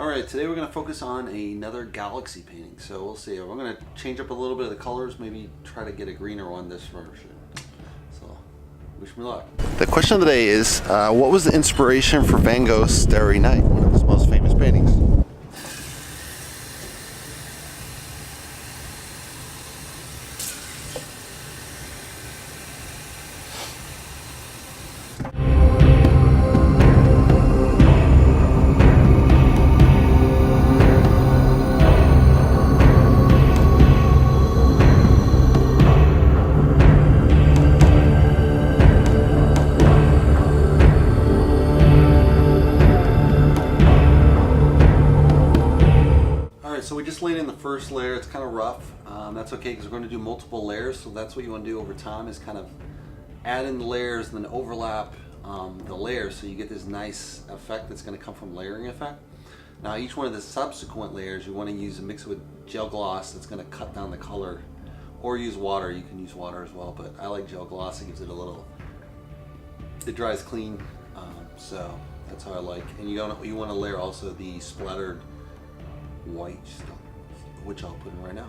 Alright, today we're going to focus on another galaxy painting. So we'll see. We're going to change up a little bit of the colors, maybe try to get a greener one this version. So, wish me luck. The question of the day is, what was the inspiration for Van Gogh's Starry Night, one of his most famous paintings? So we just laid in the first layer. It's kind of rough. That's okay because we're going to do multiple layers. So that's what you want to do over time, is kind of add in the layers and then overlap the layers, so you get this nice effect that's going to come from layering effect. Now each one of the subsequent layers you want to use a mix with gel gloss that's going to cut down the color, or use water. You can use water as well, but I like gel gloss. It gives it a little, it dries clean, so that's how I like. And you want to layer also the splattered white stuff, which I'll put in right now.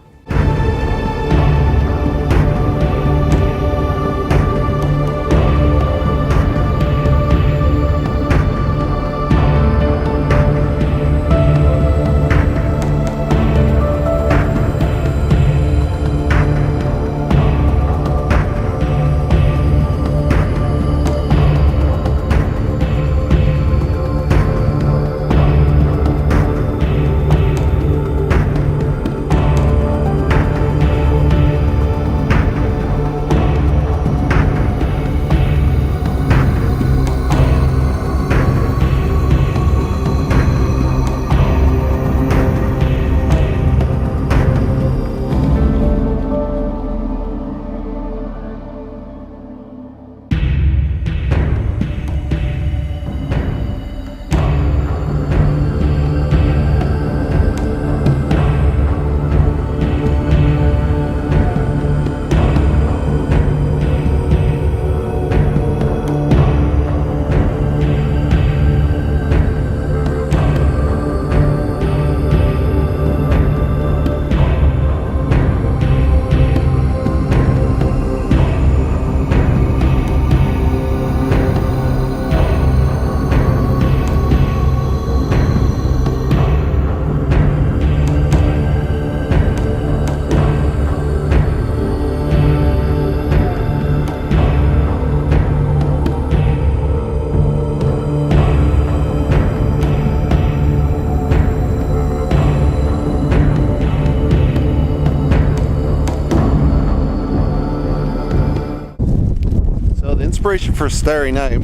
Inspiration for Starry Night,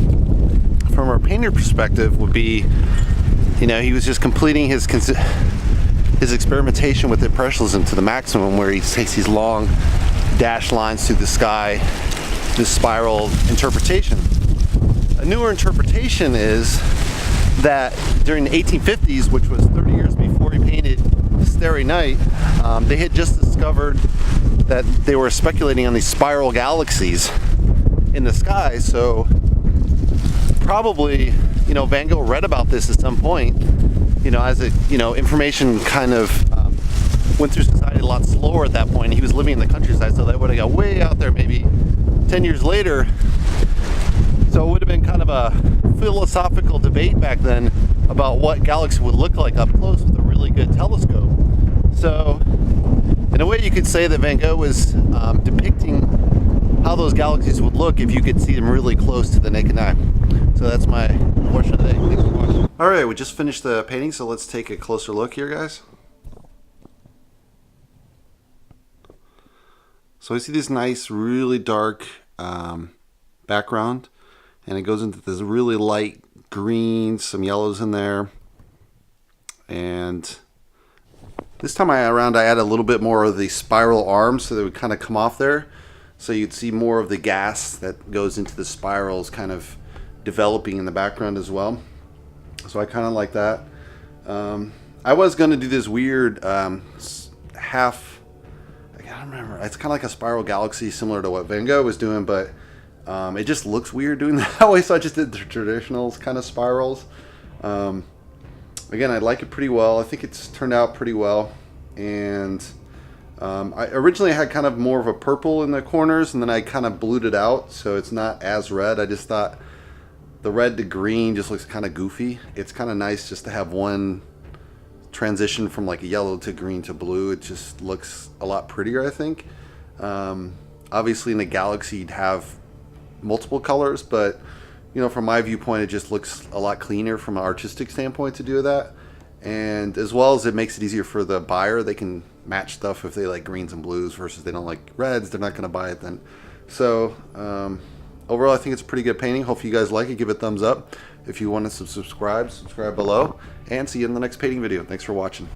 from our painter perspective, would be, he was just completing his experimentation with impressionism to the maximum, where he takes these long dashed lines through the sky, this spiral interpretation. A newer interpretation is that during the 1850s, which was 30 years before he painted Starry Night, they had just discovered that they were speculating on these spiral galaxies in the sky. So probably, Van Gogh read about this at some point, as information kind of went through society a lot slower at that point. He was living in the countryside, so that would have got way out there maybe 10 years later. So it would have been kind of a philosophical debate back then about what galaxy would look like up close with a really good telescope. So in a way you could say that Van Gogh was depicting how those galaxies would look if you could see them really close to the naked eye. So that's my portion of the day. Thanks for watching. Alright, we just finished the painting, so let's take a closer look here, guys. So I see this nice, really dark background, and it goes into this really light green, some yellows in there. And this time around I added a little bit more of the spiral arms, so they would kind of come off there. So you'd see more of the gas that goes into the spirals kind of developing in the background as well. So I kind of like that. I was going to do this weird half, I can't remember, it's kind of like a spiral galaxy similar to what Van Gogh was doing, but it just looks weird doing that way, so I just did the traditional kind of spirals. Again, I like it pretty well. I think it's turned out pretty well. And I originally had kind of more of a purple in the corners, and then I kind of blued it out so it's not as red. I just thought the red to green just looks kind of goofy. It's kind of nice just to have one transition from like a yellow to green to blue. It just looks a lot prettier, I think. Obviously in a galaxy you'd have multiple colors, but you know, from my viewpoint, it just looks a lot cleaner from an artistic standpoint to do that. And as well as it makes it easier for the buyer, they can match stuff if they like greens and blues versus they don't like reds, they're not going to buy it then. So overall, I think it's a pretty good painting. Hopefully you guys like it. Give it a thumbs up. If you want to subscribe below, and see you in the next painting video. Thanks for watching.